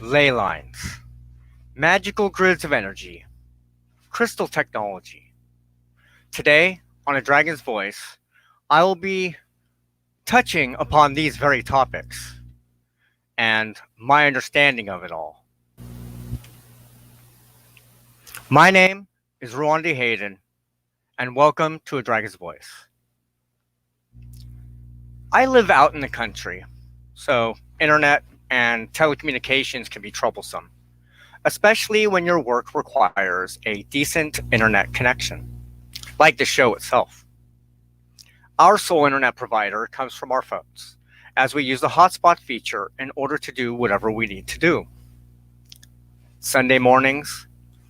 Ley lines, magical grids of energy, crystal technology. Today, on A Dragon's Voice, I will be touching upon these very topics and my understanding of it all. My name is Ruan Hayden, and welcome to A Dragon's Voice. I live out in the country, so internet and telecommunications can be troublesome, especially when your work requires a decent internet connection, like the show itself. Our sole internet provider comes from our phones, as we use the hotspot feature in order to do whatever we need to do. Sunday mornings,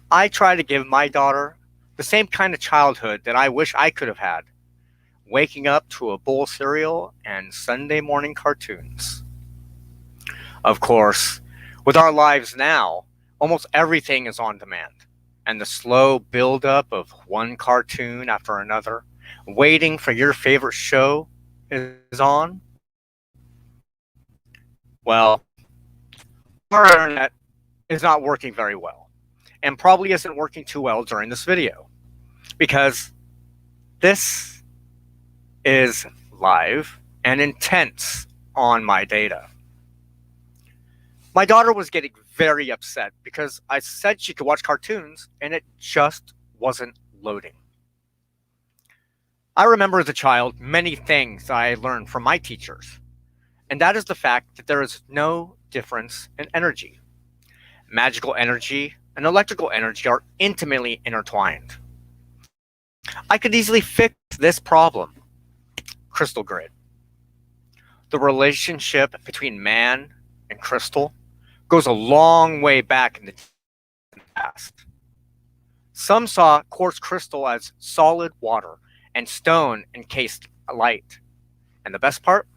I try to give my daughter the same kind of childhood that I wish I could have had, waking up to a bowl of cereal and Sunday morning cartoons. Of course, with our lives now, almost everything is on demand, and the slow buildup of one cartoon after another, waiting for your favorite show is on. Well, our internet is not working very well, and probably isn't working too well during this video, because this is live and intense on my data. My daughter was getting very upset because I said she could watch cartoons and it just wasn't loading. I remember as a child many things I learned from my teachers, and that is the fact that there is no difference in energy. Magical energy and electrical energy are intimately intertwined. I could easily fix this problem. Crystal grid. The relationship between man and crystal goes a long way back in the past. Some saw quartz crystal as solid water and stone encased light. And the best part?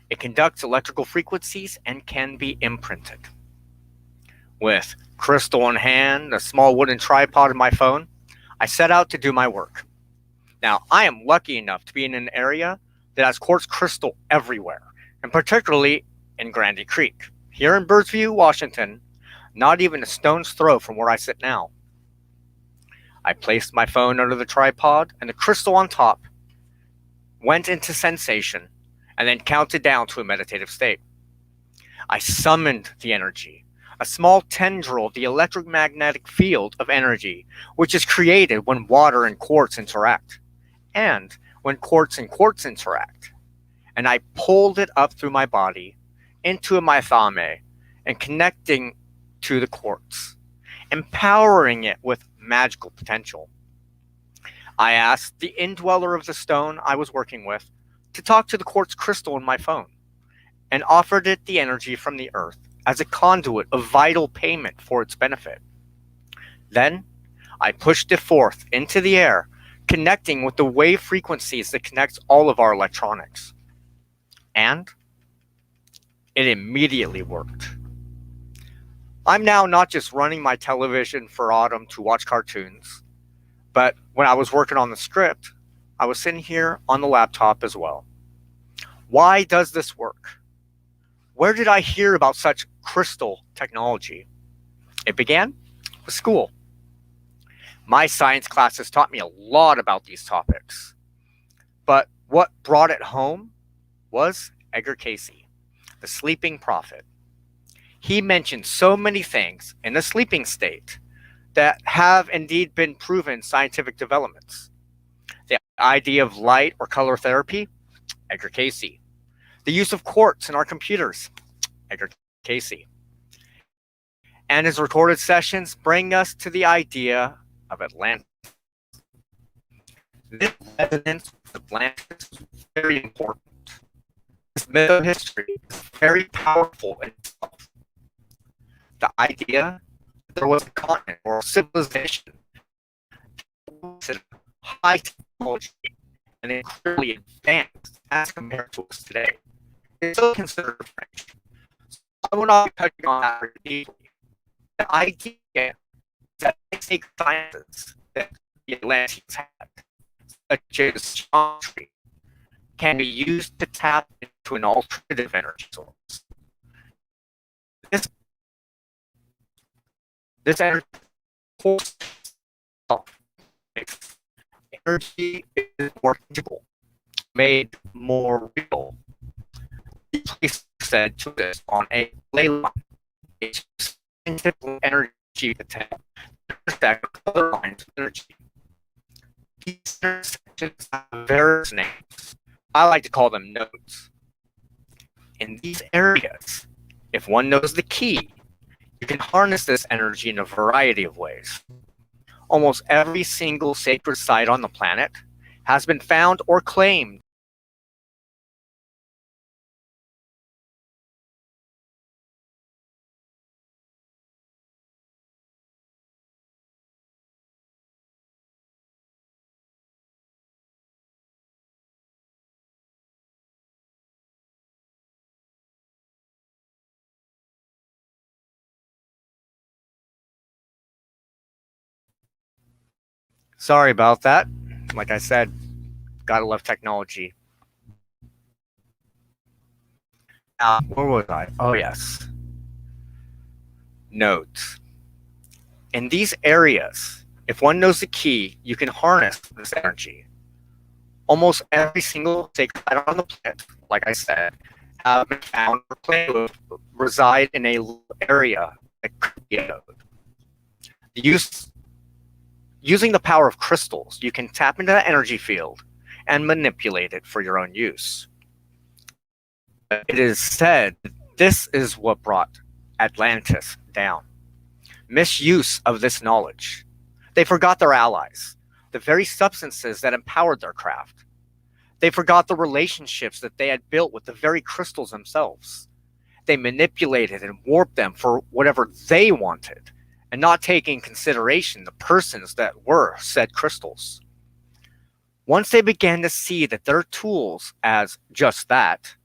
It conducts electrical frequencies and can be imprinted. With crystal in hand, a small wooden tripod in my phone, I set out to do my work. Now, I am lucky enough to be in an area that has quartz crystal everywhere, and particularly in Grandy Creek. Here in Birdsview, Washington, not even a stone's throw from where I sit now. I placed my phone under the tripod, and the crystal on top went into sensation and then counted down to a meditative state. I summoned the energy, a small tendril of the electromagnetic field of energy, which is created when water and quartz interact, and when quartz and quartz interact. And I pulled it up through my body into my thame and connecting to the quartz, empowering it with magical potential. I asked the indweller of the stone I was working with to talk to the quartz crystal in my phone and offered it the energy from the earth as a conduit of vital payment for its benefit. Then I pushed it forth into the air, connecting with the wave frequencies that connects all of our electronics. And it immediately worked. I'm now not just running my television for Autumn to watch cartoons, but when I was working on the script, I was sitting here on the laptop as well. Why does this work? Where did I hear about such crystal technology? It began with school. My science classes taught me a lot about these topics. But what brought it home was Edgar Cayce, the sleeping prophet. He mentioned so many things in a sleeping state that have indeed been proven scientific developments. The idea of light or color therapy, Edgar Cayce. The use of quartz in our computers, Edgar Cayce. And his recorded sessions bring us to the idea of Atlantis. This resonance with Atlantis is very important. This myth of history is very powerful in itself. The idea that there was a continent or a civilization that high technology and incredibly advanced as compared to us today is still considered French. So I will not be touching on that very deeply. The idea that sacred sciences that the Atlanteans had, such as geometry, can be used to tap into an alternative energy source. This This energy makes energy is more tangible, made more real. Place said to this on a ley line. It's scientific energy potential intersect with other lines of energy. These intersections have various names. I like to call them nodes. In these areas, if one knows the key, you can harness this energy in a variety of ways. Almost every single sacred site on the planet has been found or claimed. Sorry about that. Like I said, gotta love technology. Now, where was I? Oh, yes. Nodes. In these areas, if one knows the key, you can harness this energy. Almost every single sacred site on the planet, like I said, have been found or claimed to reside in a area that could be a node. Using the power of crystals, you can tap into that energy field and manipulate it for your own use. It is said that this is what brought Atlantis down. Misuse of this knowledge. They forgot their allies, the very substances that empowered their craft. They forgot the relationships that they had built with the very crystals themselves. They manipulated and warped them for whatever they wanted, and not taking in consideration the persons that were said crystals. Once they began to see that their tools as just that,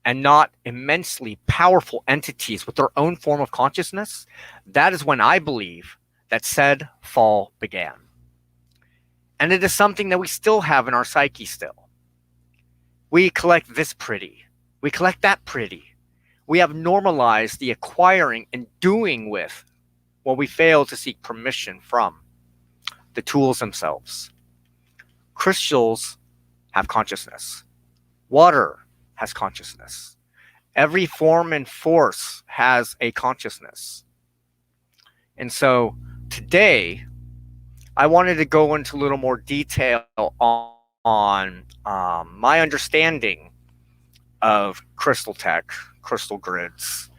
and not immensely powerful entities with their own form of consciousness, that is when I believe that said fall began. And it is something that we still have in our psyche still. We collect this pretty. We collect that pretty. We have normalized the acquiring and doing with what we fail to seek permission from the tools themselves. Crystals have consciousness. Water has consciousness. Every form and force has a consciousness. And so today, I wanted to go into a little more detail on my understanding of crystal tech, crystal grids.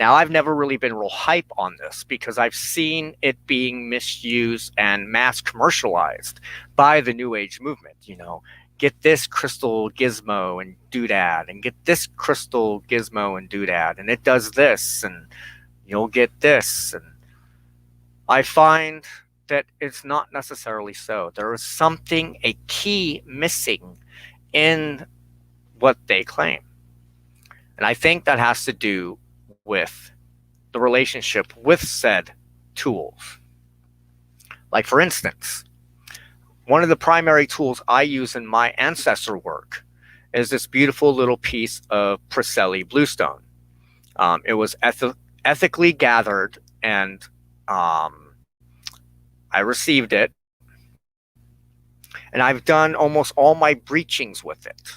Now, I've never really been real hype on this because I've seen it being misused and mass commercialized by the New Age movement. You know, get this crystal gizmo and doodad, and get this crystal gizmo and doodad, and it does this, and you'll get this. And I find that it's not necessarily so. There is something, a key missing in what they claim. And I think that has to do with the relationship with said tools. Like, for instance, one of the primary tools I use in my ancestor work is this beautiful little piece of Preseli bluestone. It was ethically gathered, and I received it. And I've done almost all my breachings with it.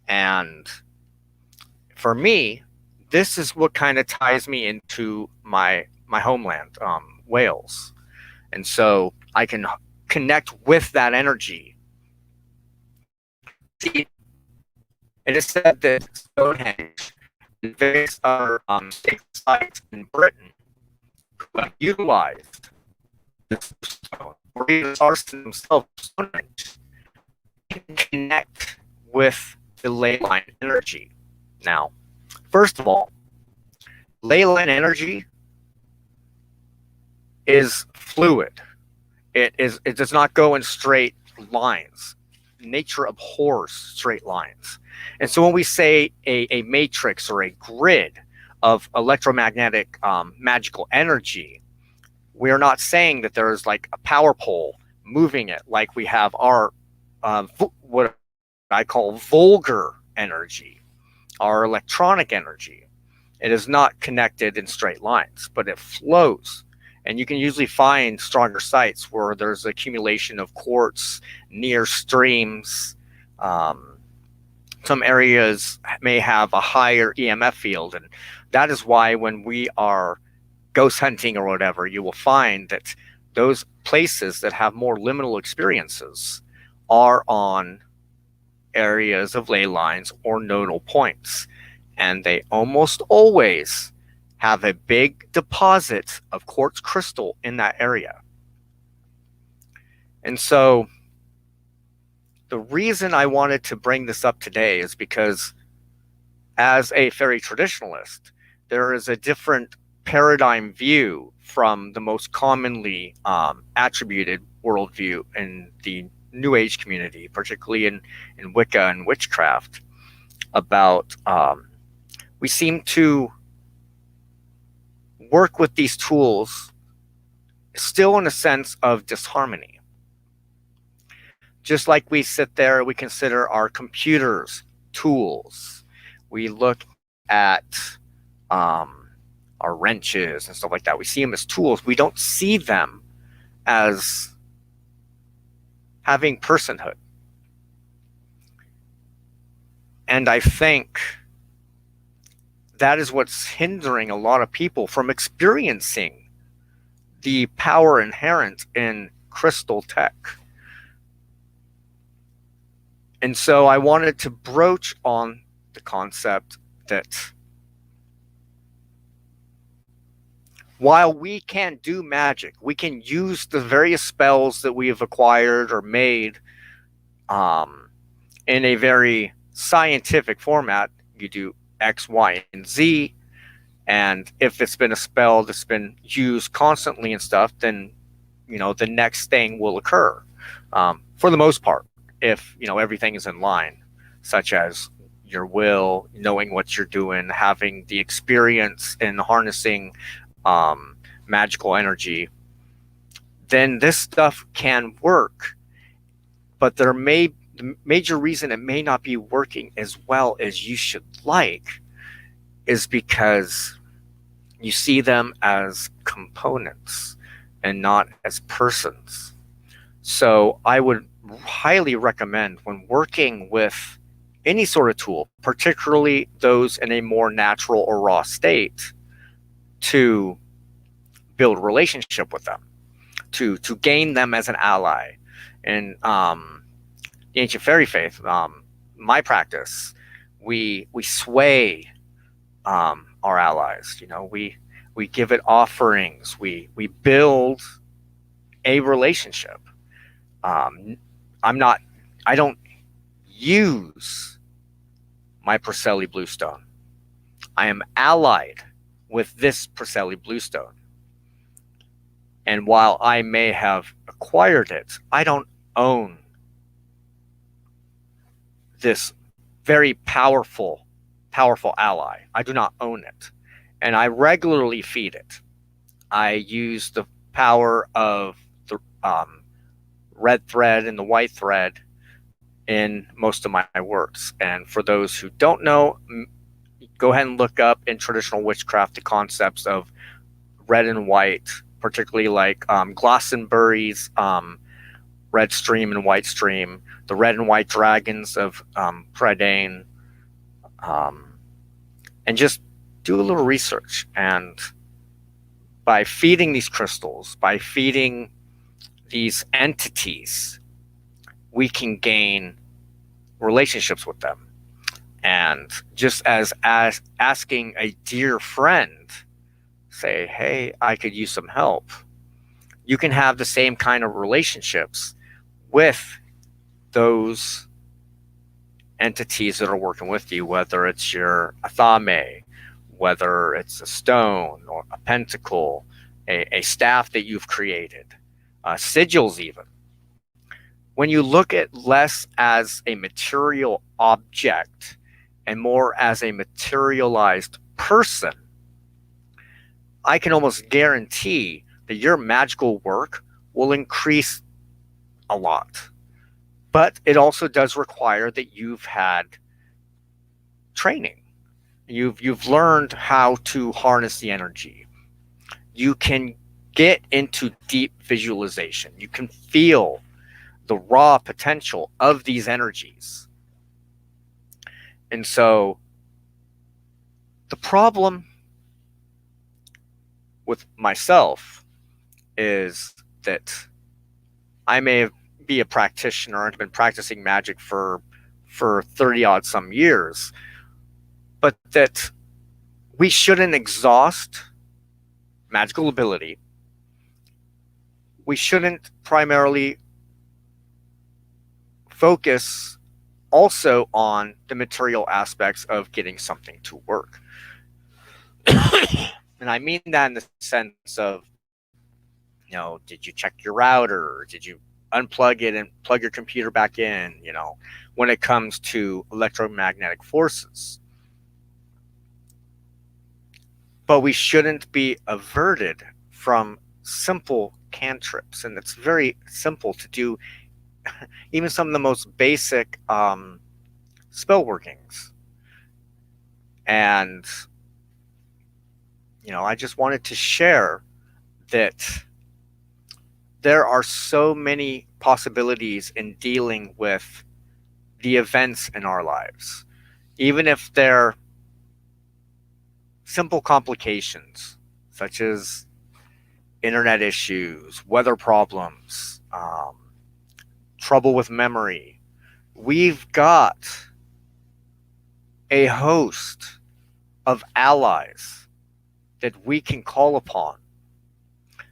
And for me, this is what kind of ties me into my homeland, Wales. And so I can connect with that energy. See, it is said that Stonehenge and various other sacred sites in Britain who have utilized this stone, or even artists themselves, Stonehenge, can connect with the ley line energy. Now, first of all, ley line energy is fluid. It does not go in straight lines. Nature abhors straight lines. And so when we say a matrix or a grid of electromagnetic magical energy, we're not saying that there's like a power pole moving it like we have our what I call vulgar energy, our electronic energy. It is not connected in straight lines, but it flows. And you can usually find stronger sites where there's accumulation of quartz near streams. Um, some areas may have a higher EMF field, and that is why when we are ghost hunting or whatever, you will find that those places that have more liminal experiences are on areas of ley lines or nodal points. And they almost always have a big deposit of quartz crystal in that area. And so the reason I wanted to bring this up today is because as a fairy traditionalist, there is a different paradigm view from the most commonly attributed worldview in the New Age community, particularly in Wicca and witchcraft, about we seem to work with these tools still in a sense of disharmony. Just like we sit there, we consider our computers tools. We look at our wrenches and stuff like that. We see them as tools. We don't see them as having personhood. And I think that is what's hindering a lot of people from experiencing the power inherent in crystal tech. And so I wanted to broach on the concept that while we can't do magic, we can use the various spells that we have acquired or made in a very scientific format. You do X, Y, and Z, and if it's been a spell that's been used constantly and stuff, then the next thing will occur. For the most part, if everything is in line, such as your will, knowing what you're doing, having the experience in harnessing magical energy, then this stuff can work. But the major reason it may not be working as well as you should like is because you see them as components and not as persons. So I would highly recommend, when working with any sort of tool, particularly those in a more natural or raw state, to build a relationship with them, to gain them as an ally. And the ancient fairy faith, my practice, we sway our allies. We give it offerings. We build a relationship. I don't use my Preseli bluestone. I am allied with this Preseli bluestone. And while I may have acquired it, I don't own this very powerful ally. I do not own it. And I regularly feed it. I use the power of the red thread and the white thread in most of my works. And for those who don't know, go ahead and look up in traditional witchcraft the concepts of red and white, particularly like Glastonbury's red stream and white stream, the red and white dragons of Prydain, and just do a little research. And by feeding these crystals, by feeding these entities, we can gain relationships with them. And just as asking a dear friend, say, hey, I could use some help, you can have the same kind of relationships with those entities that are working with you, whether it's your athame, whether it's a stone or a pentacle, a staff that you've created, sigils even. When you look at less as a material object and more as a materialized person, I can almost guarantee that your magical work will increase a lot. But it also does require that you've had training. You've learned how to harness the energy. You can get into deep visualization. You can feel the raw potential of these energies. And so the problem with myself is that I may be a practitioner and have been practicing magic for 30 odd some years, but that we shouldn't exhaust magical ability. We shouldn't primarily focus also on the material aspects of getting something to work. And I mean that in the sense of, did you check your router? Did you unplug it and plug your computer back in? When it comes to electromagnetic forces. But we shouldn't be averted from simple cantrips. And it's very simple to do even some of the most basic spell workings. And, I just wanted to share that there are so many possibilities in dealing with the events in our lives, even if they're simple complications such as internet issues, weather problems, trouble with memory. We've got a host of allies that we can call upon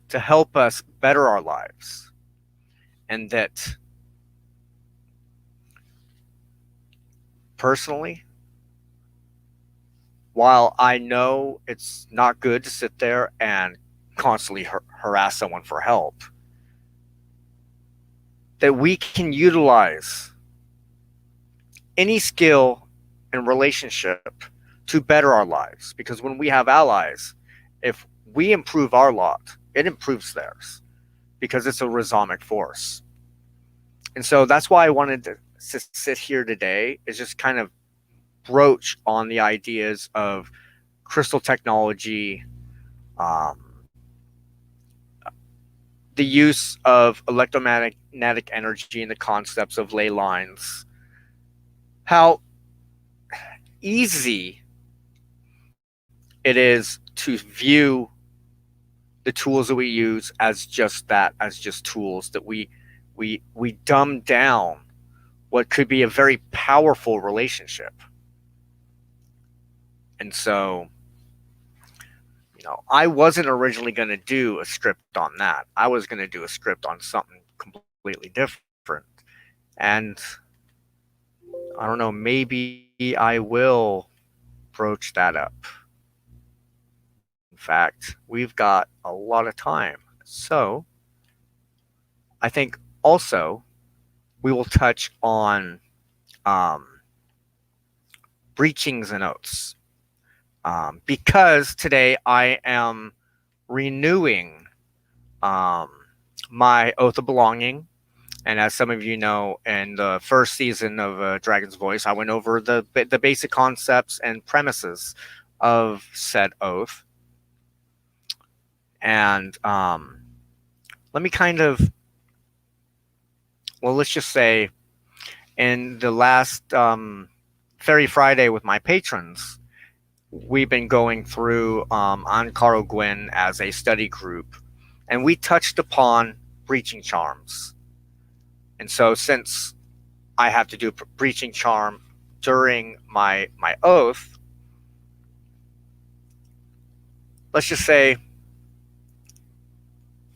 to help us better our lives. And that personally, while I know it's not good to sit there and constantly harass someone for help, that we can utilize any skill and relationship to better our lives. Because when we have allies, if we improve our lot, it improves theirs because it's a rhizomic force. And so that's why I wanted to sit here today, is just kind of broach on the ideas of crystal technology, um, the use of electromagnetic energy and the concepts of ley lines, how easy it is to view the tools that we use as just that, as just tools, that we dumb down what could be a very powerful relationship. And so, I wasn't originally going to do a script on that. I was going to do a script on something completely different. And I don't know, maybe I will broach that up. In fact, we've got a lot of time. So I think also we will touch on breachings and oaths. Because today I am renewing my oath of belonging. And as some of you know, in the first season of Dragon's Voice, I went over the basic concepts and premises of said oath. And let me let's just say, in the last Fairy Friday with my patrons, we've been going through Ankaro Gwyn as a study group, and we touched upon breaching charms. And so since I have to do breaching charm during my oath, let's just say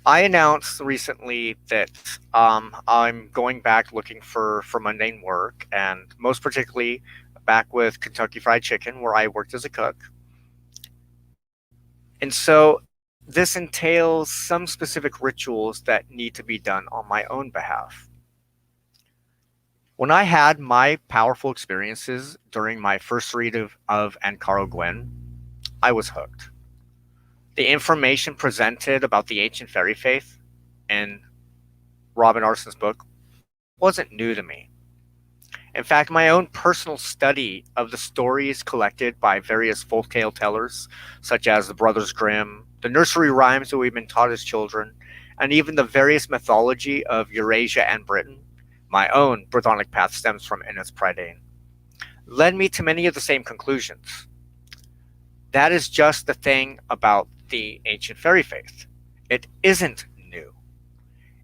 I announced recently that I'm going back looking for mundane work, and most particularly back with Kentucky Fried Chicken, where I worked as a cook. And so this entails some specific rituals that need to be done on my own behalf. When I had my powerful experiences during my first read of Ankaro Gwyn, I was hooked. The information presented about the ancient fairy faith in Robin Arson's book wasn't new to me. In fact, my own personal study of the stories collected by various folktale tellers, such as the Brothers Grimm, the nursery rhymes that we've been taught as children, and even the various mythology of Eurasia and Britain, my own Brythonic path stems from Innis Prydain, led me to many of the same conclusions. That is just the thing about the ancient fairy faith. It isn't new.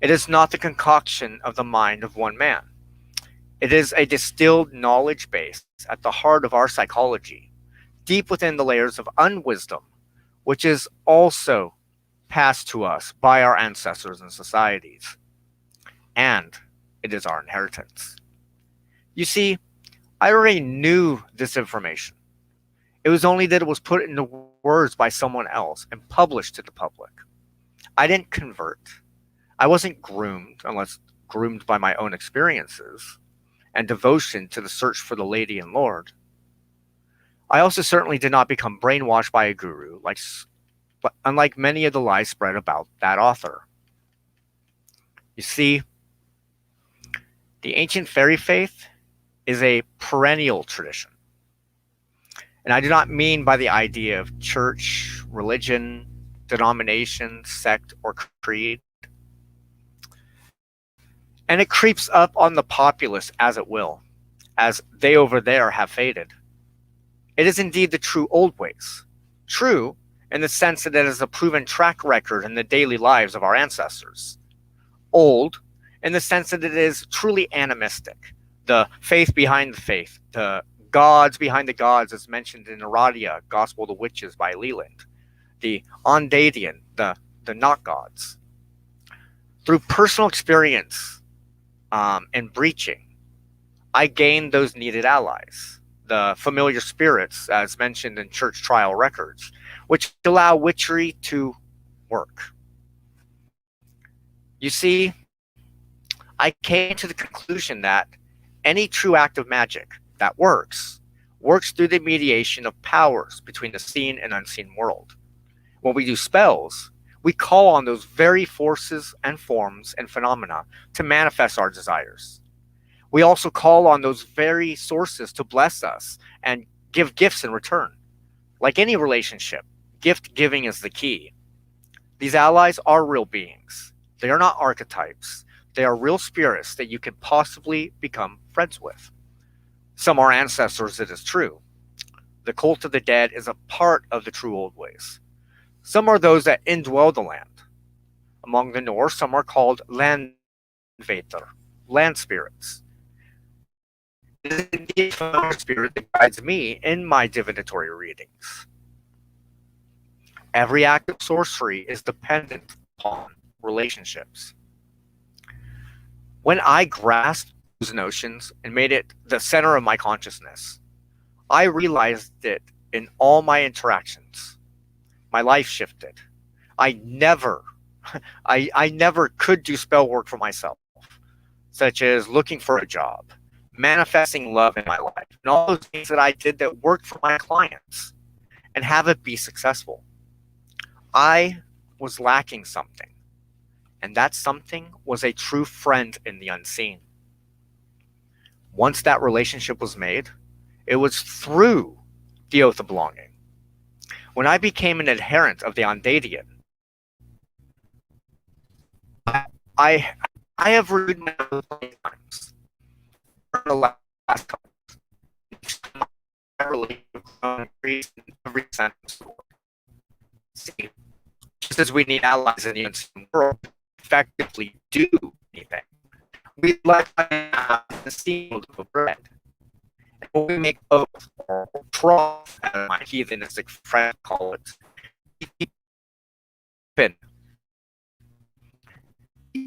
It is not the concoction of the mind of one man. It is a distilled knowledge base at the heart of our psychology, deep within the layers of unwisdom, which is also passed to us by our ancestors and societies. And it is our inheritance. You see, I already knew this information. It was only that it was put into words by someone else and published to the public. I didn't convert. I wasn't groomed, unless groomed by my own experiences and devotion to the search for the Lady and Lord. I also certainly did not become brainwashed by a guru, unlike many of the lies spread about that author. You see, the ancient fairy faith is a perennial tradition. And I do not mean by the idea of church, religion, denomination, sect, or creed. And it creeps up on the populace as it will, as they over there have faded. It is indeed the true old ways. True in the sense that it is a proven track record in the daily lives of our ancestors. Old in the sense that it is truly animistic, the faith behind the faith, the gods behind the gods as mentioned in Aradia, Gospel of the Witches by Leland, the Ondadian, the not gods. Through personal experience and breaching, I gained those needed allies, the familiar spirits as mentioned in church trial records, which allow witchery to work. You see, I came to the conclusion that any true act of magic that works through the mediation of powers between the seen and unseen world. When we do spells, we call on those very forces and forms and phenomena to manifest our desires. We also call on those very sources to bless us and give gifts in return. Like any relationship, gift giving is the key. These allies are real beings. They are not archetypes. They are real spirits that you can possibly become friends with. Some are ancestors, it is true. The cult of the dead is a part of the true old ways. Some are those that indwell the land. Among the Norse, some are called landveiter, land spirits. It is indeed a familiar spirit that guides me in my divinatory readings. Every act of sorcery is dependent upon relationships. When I grasped those notions and made it the center of my consciousness, I realized it in all my interactions. My life shifted. I never could do spell work for myself, such as looking for a job, manifesting love in my life, and all those things that I did that worked for my clients and have it be successful. I was lacking something, and that something was a true friend in the unseen. Once that relationship was made, it was through the oath of belonging. When I became an adherent of the Ondadian, I have read my oath many times. The last couple I relate to increase in every sentence. See, just as we need allies in the unseen world to effectively do anything, we like the seed of bread. And when we make oath or troth, as my heathenistic friends call it, we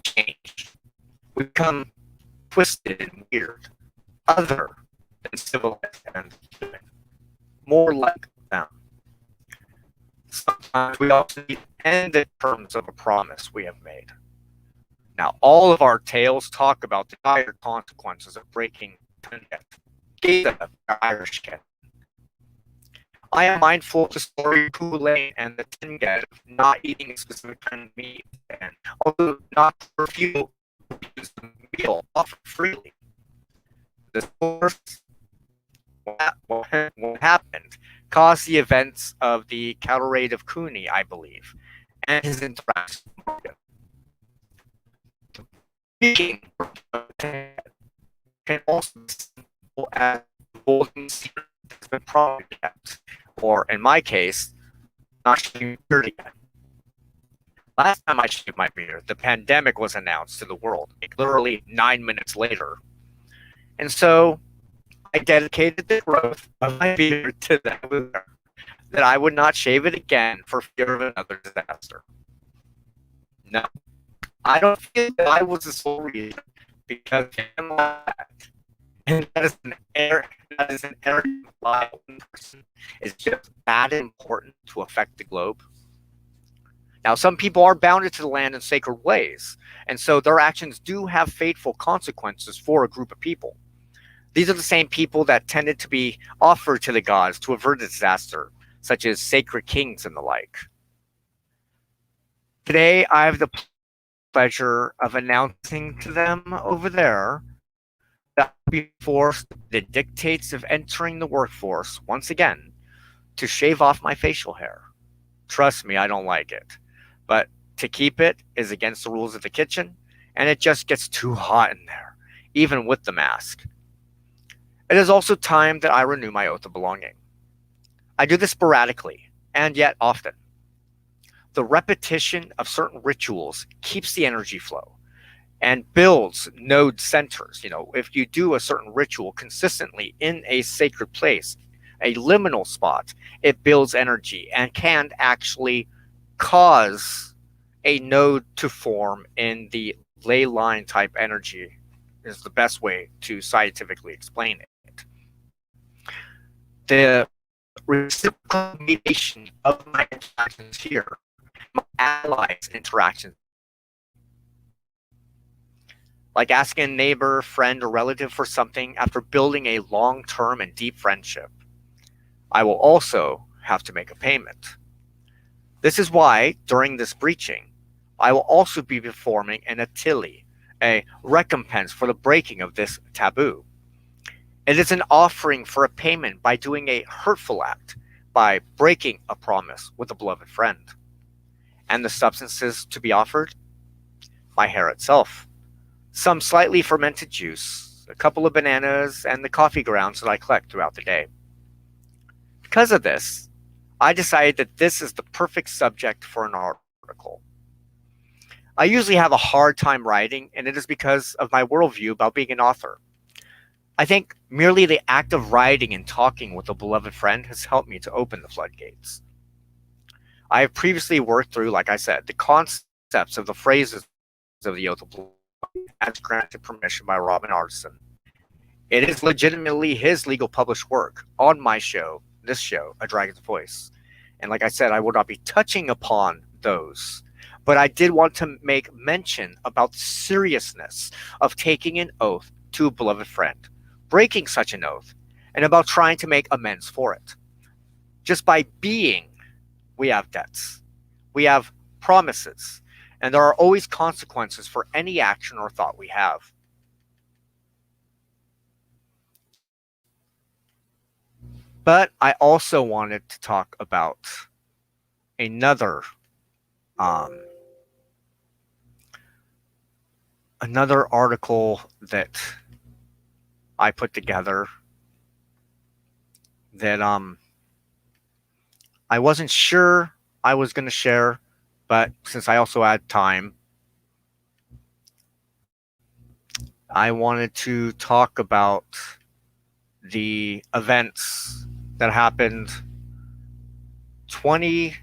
change. We become twisted and weird, other than civilized and human, more like them. Sometimes we also need to end in terms of a promise we have made. Now, all of our tales talk about the dire consequences of breaking Tunget, Gaza, Irish Ken. I am mindful of the story of Kool-Aid and the Tunget of not eating a specific kind of meat, and although not to refuse the meal offered freely. The source, what happened, caused the events of the cattle raid of Cooney, I believe, and his interaction with the market. Speaking can also be simple as golden secret has been properly kept, or in my case, not shaving beard again. Last time I shaved my beard, the pandemic was announced to the world, like literally 9 minutes later. And so I dedicated the growth of my beard to that I would not shave it again for fear of another disaster. No, I don't feel that I was the sole reason, because and that is an arrogant lie. One person is just that important to affect the globe. Now, some people are bounded to the land in sacred ways, and so their actions do have fateful consequences for a group of people. These are the same people that tended to be offered to the gods to avert a disaster, such as sacred kings and the like. Today, I have the pleasure of announcing to them over there that I'll be forced the dictates of entering the workforce once again to shave off my facial hair. Trust me, I don't like it. But to keep it is against the rules of the kitchen, and it just gets too hot in there, even with the mask. It is also time that I renew my oath of belonging. I do this sporadically, and yet often. The repetition of certain rituals keeps the energy flow and builds node centers. If you do a certain ritual consistently in a sacred place, a liminal spot, it builds energy and can actually cause a node to form in the ley line type energy, is the best way to scientifically explain it. The reciprocal mediation of my interactions here, my allies' interactions, like asking a neighbor, friend, or relative for something after building a long-term and deep friendship, I will also have to make a payment. This is why, during this breaching, I will also be performing an atili, a recompense for the breaking of this taboo. It is an offering for a payment by doing a hurtful act, by breaking a promise with a beloved friend. And the substances to be offered? My hair itself, some slightly fermented juice, a couple of bananas, and the coffee grounds that I collect throughout the day. Because of this, I decided that this is the perfect subject for an article. I usually have a hard time writing, and it is because of my worldview about being an author. I think merely the act of writing and talking with a beloved friend has helped me to open the floodgates. I have previously worked through, like I said, the concepts of the phrases of the Oath of Belonging as granted permission by Robin Artisan. It is legitimately his legal published work on my show, this show, A Dragon's Voice. And like I said, I will not be touching upon those. But I did want to make mention about the seriousness of taking an oath to a beloved friend, breaking such an oath, and about trying to make amends for it. Just by being, we have debts. We have promises. And there are always consequences for any action or thought we have. But I also wanted to talk about another article that I put together that I wasn't sure I was going to share, but since I also had time, I wanted to talk about the events that happened 20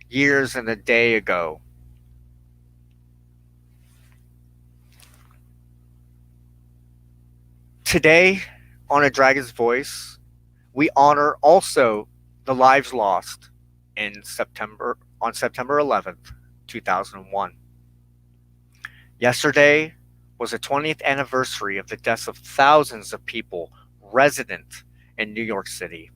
years and a day ago. Today, on A Dragon's Voice, we honor also the lives lost on September 11th, 2001. Yesterday was the 20th anniversary of the deaths of thousands of people resident in New York City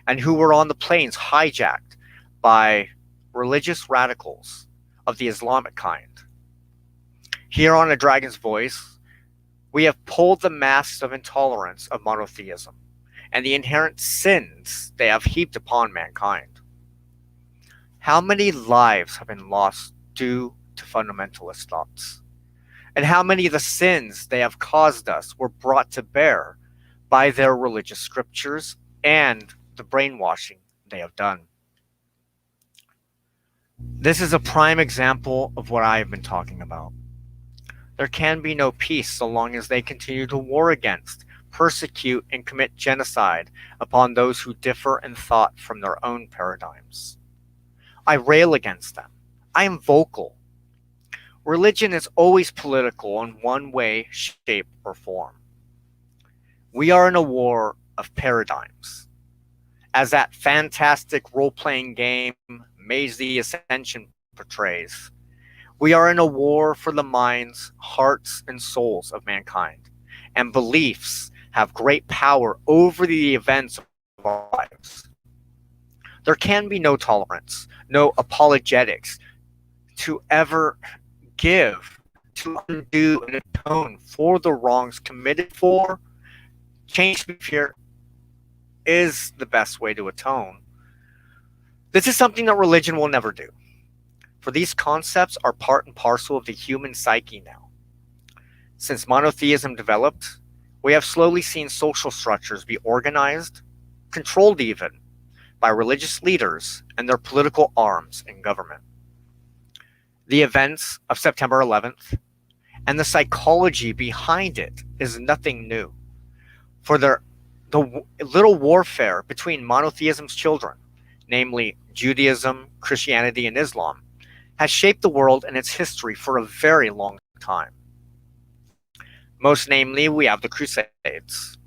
and who were on the planes hijacked by religious radicals of the Islamic kind. Here on A Dragon's Voice, We have pulled the masks of intolerance of monotheism and the inherent sins they have heaped upon mankind. How many lives have been lost due to fundamentalist thoughts? And how many of the sins they have caused us were brought to bear by their religious scriptures and the brainwashing they have done? This is a prime example of what I have been talking about. There can be no peace so long as they continue to war against, persecute, and commit genocide upon those who differ in thought from their own paradigms. I rail against them. I am vocal. Religion is always political in one way, shape, or form. We are in a war of paradigms. As that fantastic role-playing game, Maze the Ascension, portrays, we are in a war for the minds, hearts, and souls of mankind, and beliefs have great power over the events of our lives. There can be no tolerance, no apologetics to ever give, to undo and atone for the wrongs committed for. Change behavior is the best way to atone. This is something that religion will never do, for these concepts are part and parcel of the human psyche now. Since monotheism developed, we have slowly seen social structures be organized, controlled even, by religious leaders and their political arms in government. The events of September 11th and the psychology behind it is nothing new. For the little warfare between monotheism's children, namely Judaism, Christianity, and Islam, has shaped the world and its history for a very long time. Most namely, we have the Crusades.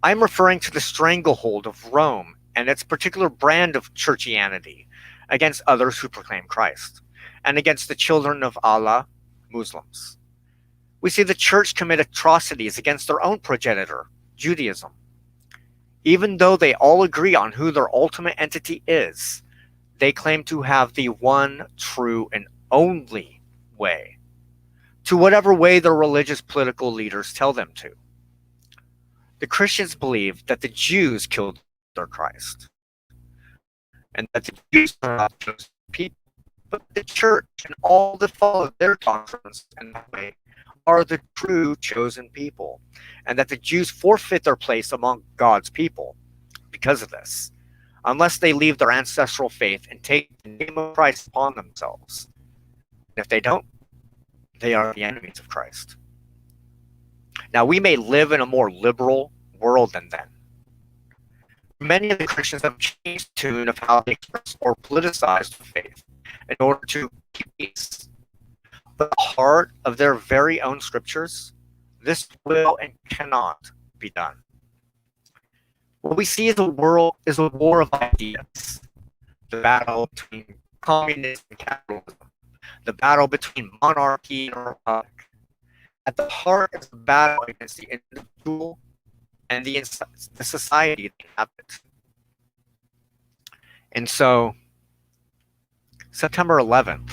I am referring to the stranglehold of Rome and its particular brand of churchianity against others who proclaim Christ, and against the children of Allah, Muslims. We see the church commit atrocities against their own progenitor, Judaism. Even though they all agree on who their ultimate entity is, they claim to have the one true and only way, to whatever way their religious political leaders tell them to. The Christians believe that the Jews killed their Christ, and that the Jews are not chosen people, but the church and all that follow their doctrines in that way are the true chosen people, and that the Jews forfeit their place among God's people because of this, unless they leave their ancestral faith and take the name of Christ upon themselves. And if they don't, they are the enemies of Christ. Now, we may live in a more liberal world than then. Many of the Christians have changed the tune of how they express or politicize faith in order to keep peace. But the heart of their very own scriptures, this will and cannot be done. What we see is a war of ideas. The battle between communism and capitalism. The battle between monarchy and republic. At the heart is the battle against the individual and the society that inhabits. And so, September 11th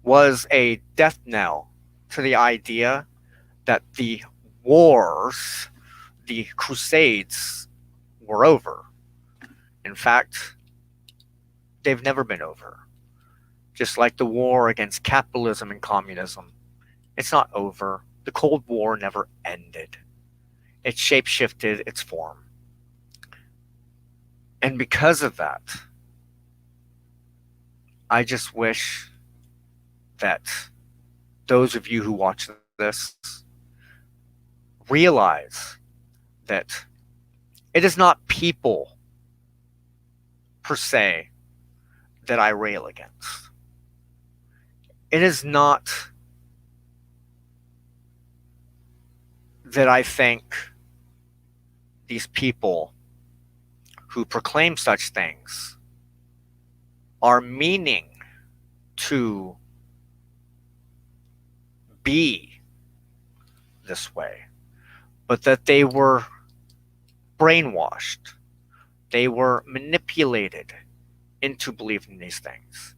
was a death knell to the idea that the wars, the crusades, were over. In fact, they've never been over. Just like the war against capitalism and communism, it's not over. The Cold War never ended. It shape-shifted its form. And because of that, I just wish that those of you who watch this realize that it is not people per se that I rail against. It is not that I think these people who proclaim such things are meaning to be this way, but that they were brainwashed, they were manipulated into believing these things.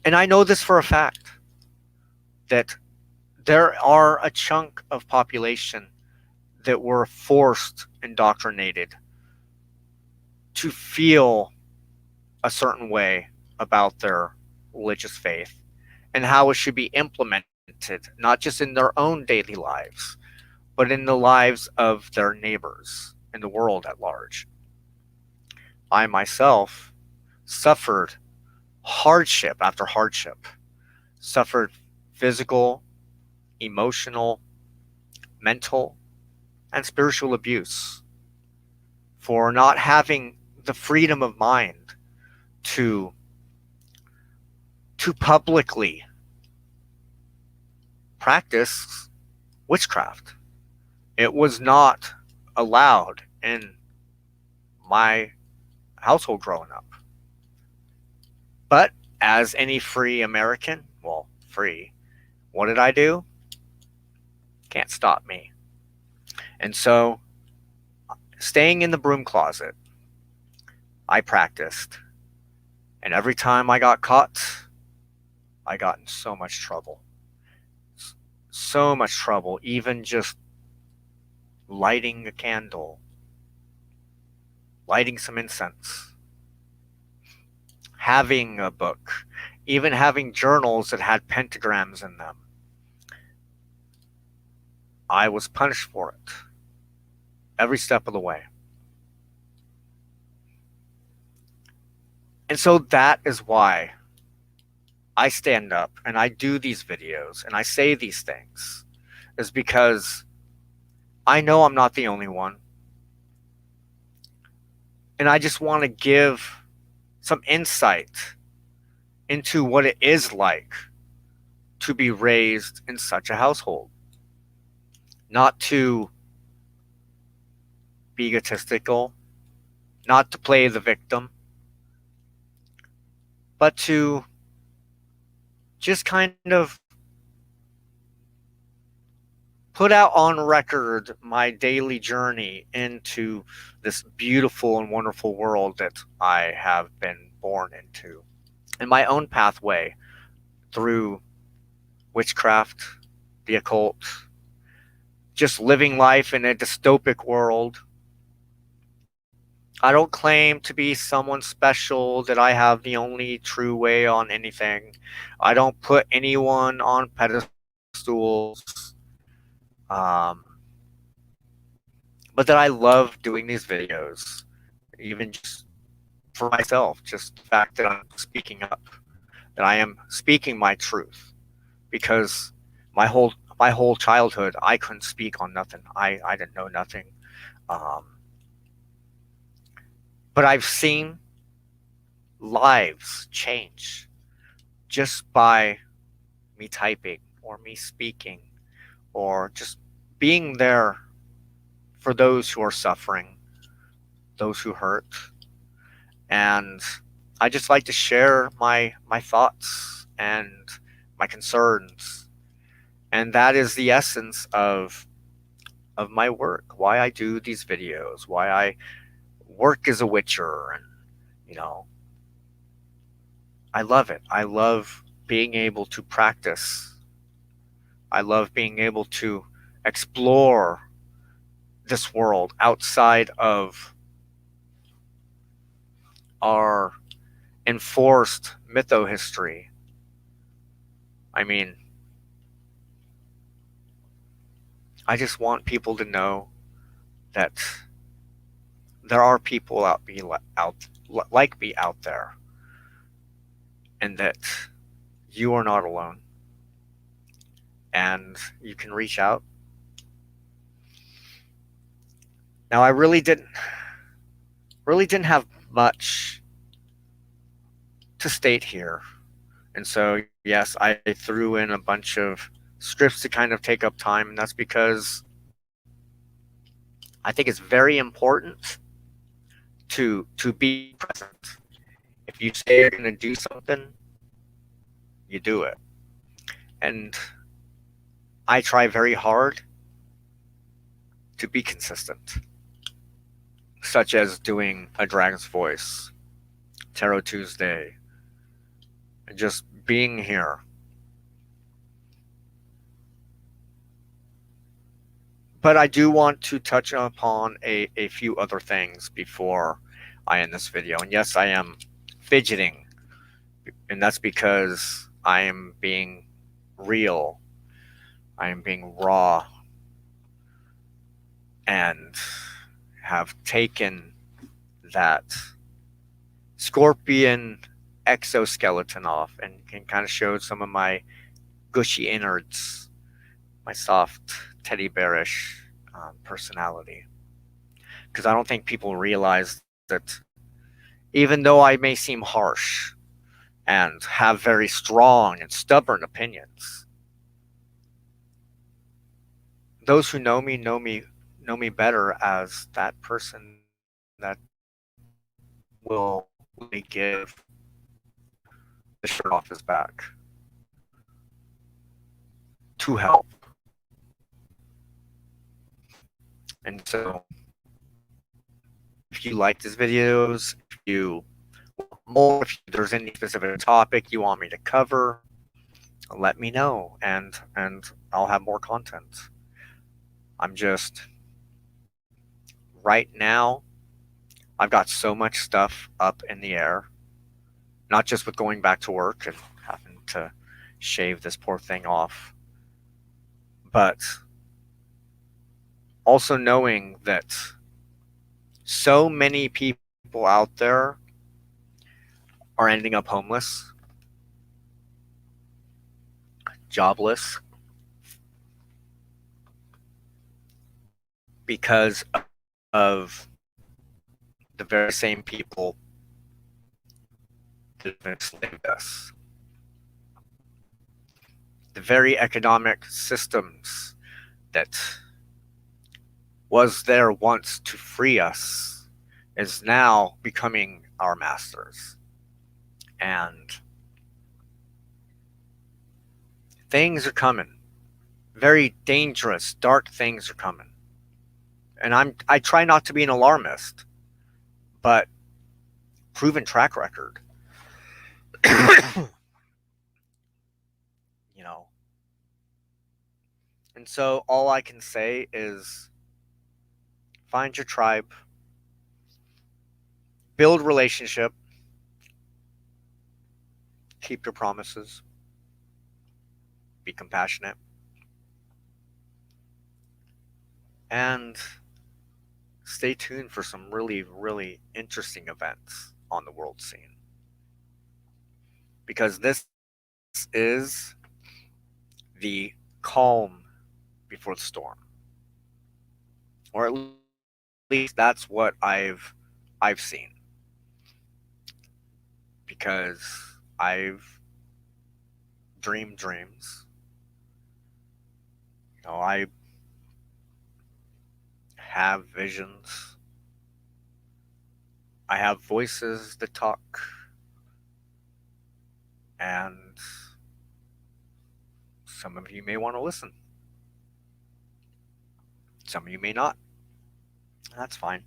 And I know this for a fact. that there are a chunk of population that were forced, indoctrinated to feel a certain way about their religious faith and how it should be implemented, not just in their own daily lives, but in the lives of their neighbors and the world at large. I myself suffered hardship after hardship, suffered physical, emotional, mental, and spiritual abuse for not having the freedom of mind to publicly practice witchcraft. It was not allowed in my household growing up. But as any free American, well, free, what did I do? Can't stop me. And so, staying in the broom closet, I practiced. And every time I got caught, I got in so much trouble. So much trouble, even just lighting a candle, lighting some incense, having a book, even having journals that had pentagrams in them. I was punished for it every step of the way. And so that is why I stand up and I do these videos and I say these things, is because I know I'm not the only one. And I just want to give some insight into what it is like to be raised in such a household. Not to be egotistical, not to play the victim, but to just kind of put out on record my daily journey into this beautiful and wonderful world that I have been born into, and my own pathway through witchcraft, the occult, just living life in a dystopic world. I don't claim to be someone special, that I have the only true way on anything. I don't put anyone on pedestals. Um, but that I love doing these videos, even just for myself, just the fact that I'm speaking up, that I am speaking my truth, because my whole childhood I couldn't speak on nothing. I didn't know nothing. Um, but I've seen lives change just by me typing or me speaking or just being there for those who are suffering, those who hurt. And I just like to share my thoughts and my concerns. And that is the essence of my work, why I do these videos, why I work as a witcher. And you know, I love it. I love being able to practice. I love being able to explore this world outside of our enforced mytho-history. I mean, I just want people to know that there are people like me out there, and that you are not alone, and you can reach out. Now, I really didn't have much to state here, and so yes, I threw in a bunch of scripts to kind of take up time, and that's because I think it's very important to be present. If you say you're going to do something, you do it. And I try very hard to be consistent, such as doing a Dragon's Voice, Tarot Tuesday, and just being here. But I do want to touch upon a few other things before I end this video. And yes, I am fidgeting, and that's because I am being real. I am being raw and have taken that scorpion exoskeleton off and can kind of show some of my gushy innards, my soft teddy bearish personality. Because I don't think people realize that even though I may seem harsh and have very strong and stubborn opinions, those who know me better as that person that will willingly give the shirt off his back to help. And so if you like these videos, if you want more, if there's any specific topic you want me to cover, let me know, and I'll have more content. I'm just right now I've got so much stuff up in the air, not just with going back to work and having to shave this poor thing off, but also knowing that so many people out there are ending up homeless, jobless, because of the very same people that have enslaved us. The very economic systems that was there once to free us is now becoming our masters. And things are coming. Very dangerous, dark things are coming. And I try not to be an alarmist, but proven track record. You know. And so all I can say is find your tribe, build relationship, keep your promises, be compassionate, and stay tuned for some really, really interesting events on the world scene. Because this is the calm before the storm. Or at least that's what I've seen. Because I've dreamed dreams. You know, I have visions. I have voices that talk. And some of you may want to listen. Some of you may not. That's fine.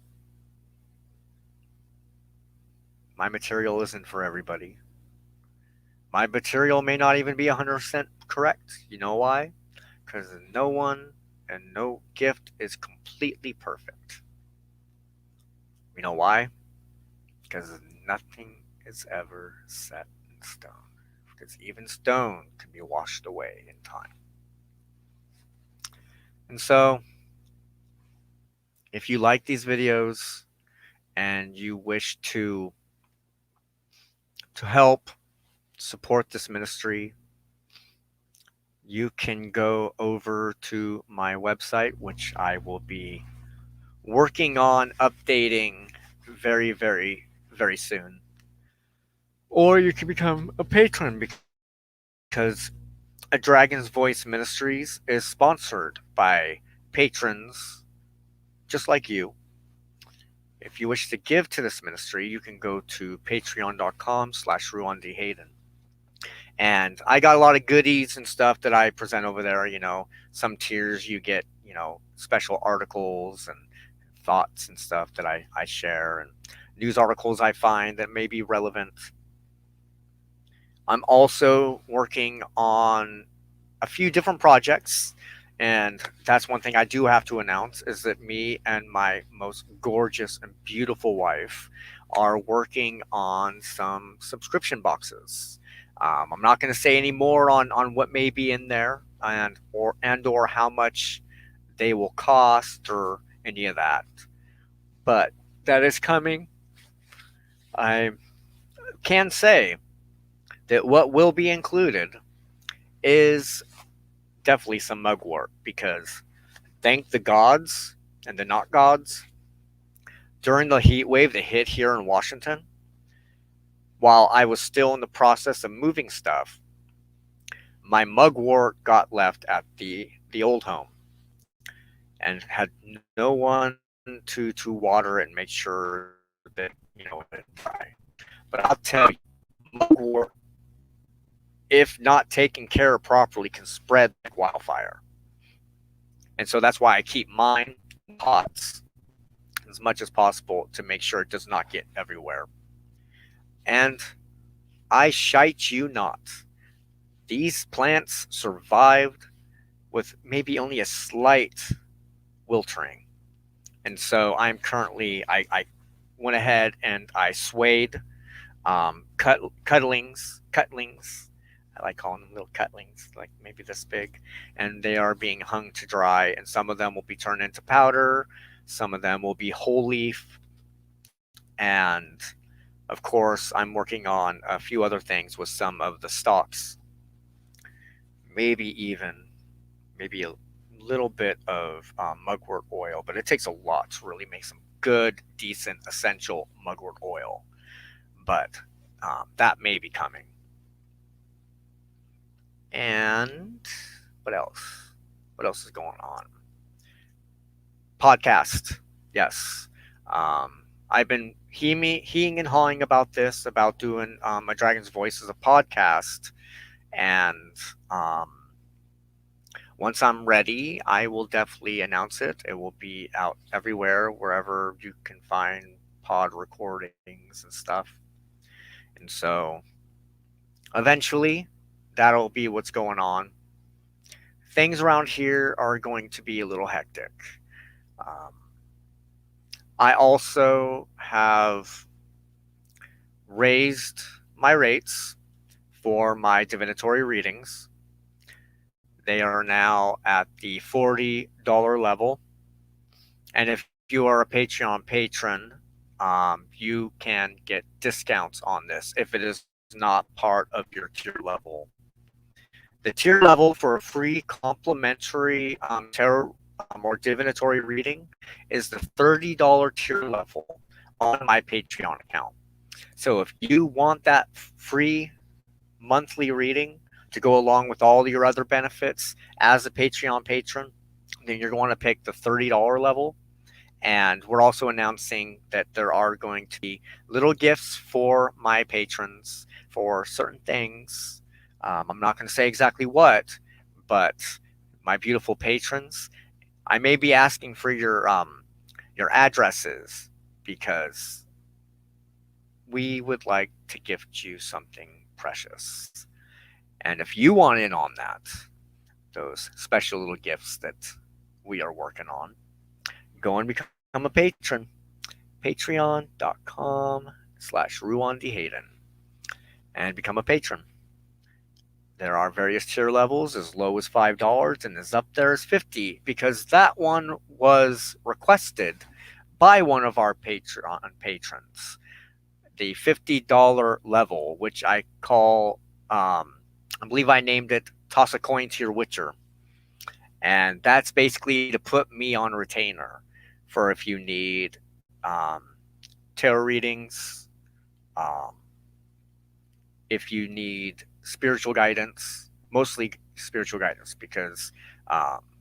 My material isn't for everybody. My material may not even be 100% correct. You know why? Because no one and no gift is completely perfect. You know why? Because nothing is ever set in stone. Because even stone can be washed away in time. And so, if you like these videos and you wish to help support this ministry, you can go over to my website, which I will be working on updating very, very, very soon. Or you can become a patron because A Dragon's Voice Ministries is sponsored by patrons just like you. If you wish to give to this ministry, you can go to patreon.com/Ruan D. Hayden. And I got a lot of goodies and stuff that I present over there. You know, some tiers you get, you know, special articles and thoughts and stuff that I share, and news articles I find that may be relevant. I'm also working on a few different projects And that's one thing I do have to announce is that me and my most gorgeous and beautiful wife are working on some subscription boxes. I'm not going to say any more on what may be in there and or how much they will cost or any of that. But that is coming. I can say that what will be included is definitely some mugwort because thank the gods and the not gods during the heat wave that hit here in Washington, while I was still in the process of moving stuff, my mugwort got left at the old home and had no one to water it and make sure that it didn't die. But I'll tell you, mugwort, if not taken care of properly, can spread like wildfire. And so that's why I keep mine in pots as much as possible to make sure it does not get everywhere. And I shite you not, these plants survived with maybe only a slight wiltering. And so I went ahead and I swayed cutlings. I like calling them little cutlings, like maybe this big, and they are being hung to dry. And some of them will be turned into powder, some of them will be whole leaf, and of course, I'm working on a few other things with some of the stalks, maybe even maybe a little bit of mugwort oil, but it takes a lot to really make some good, decent, essential mugwort oil. But that may be coming. And what else? What else is going on? Podcast. Yes. I've been heeing and hawing about this, about doing a Dragon's Voice as a podcast. And once I'm ready, I will definitely announce it. It will be out everywhere, wherever you can find pod recordings and stuff. And so eventually, that'll be what's going on. Things around here are going to be a little hectic. Um, I also have raised my rates for my divinatory readings. They are now at the $40 level. And if you are a Patreon patron, you can get discounts on this if it is not part of your tier level. The tier level for a free complimentary tarot or divinatory reading is the $30 tier level on my Patreon account. So if you want that free monthly reading to go along with all your other benefits as a Patreon patron, then you're going to pick the $30 level. And we're also announcing that there are going to be little gifts for my patrons for certain things. I'm not going to say exactly what, but my beautiful patrons, I may be asking for your addresses because we would like to gift you something precious. And if you want in on that, those special little gifts that we are working on, go and become a patron. Patreon.com/RuanDeHayden and become a patron. There are various tier levels as low as $5 and as up there as $50 because that one was requested by one of our Patreon patrons. The $50 level, which I call, I believe I named it Toss a Coin to Your Witcher. And that's basically to put me on retainer for if you need tarot readings, if you need spiritual guidance, mostly spiritual guidance, because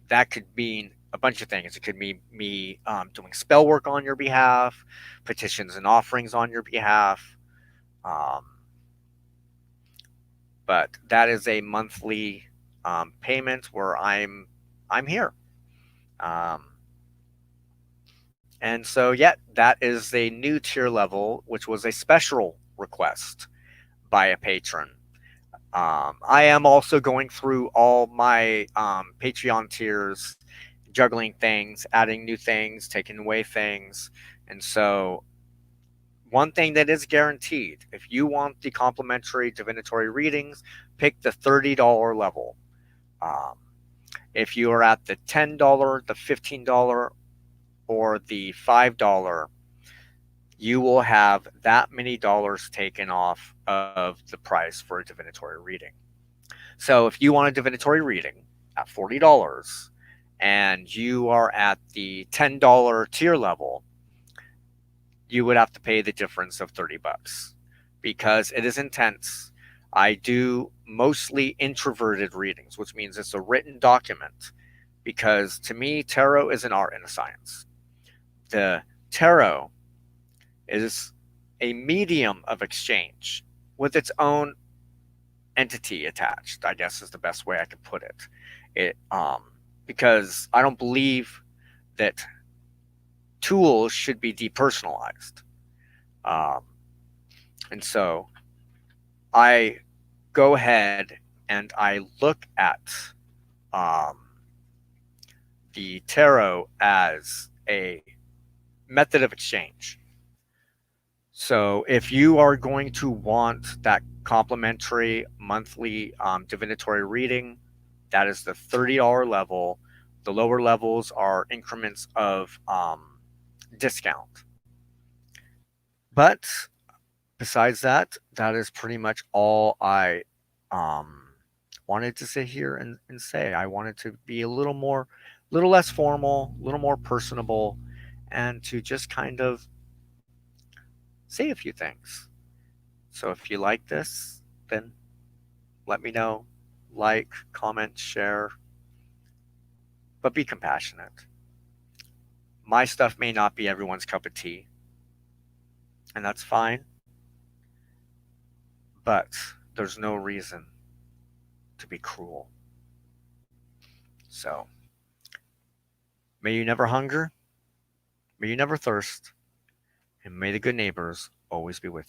that could mean a bunch of things. It could mean me doing spell work on your behalf, petitions and offerings on your behalf. Um, but that is a monthly payment where I'm here. Um, and so, yeah, that is a new tier level, which was a special request by a patron. I am also going through all my Patreon tiers, juggling things, adding new things, taking away things. And so, one thing that is guaranteed, if you want the complimentary divinatory readings, pick the $30 level. Um, if you are at the $10, the $15, or the $5, you will have that many dollars taken off of the price for a divinatory reading. So if you want a divinatory reading at $40 and you are at the $10 tier level, you would have to pay the difference of $30 because it is intense. I do mostly introverted readings, which means it's a written document because to me, tarot is an art and a science. The tarot is a medium of exchange with its own entity attached, I guess is the best way I could put it. Because I don't believe that tools should be depersonalized. Um, and so I go ahead and I look at um, the tarot as a method of exchange. So if you are going to want that complimentary monthly divinatory reading, that is the $30 level. The lower levels are increments of discount. But besides that, that is pretty much all I um, wanted to sit here and say. I wanted to be a little less formal, a little more personable, and to just kind of say a few things. So if you like this, then let me know. Like, comment, share, but be compassionate. My stuff may not be everyone's cup of tea, and that's fine, but there's no reason to be cruel. So, may you never hunger, may you never thirst, and may the good neighbors always be with you.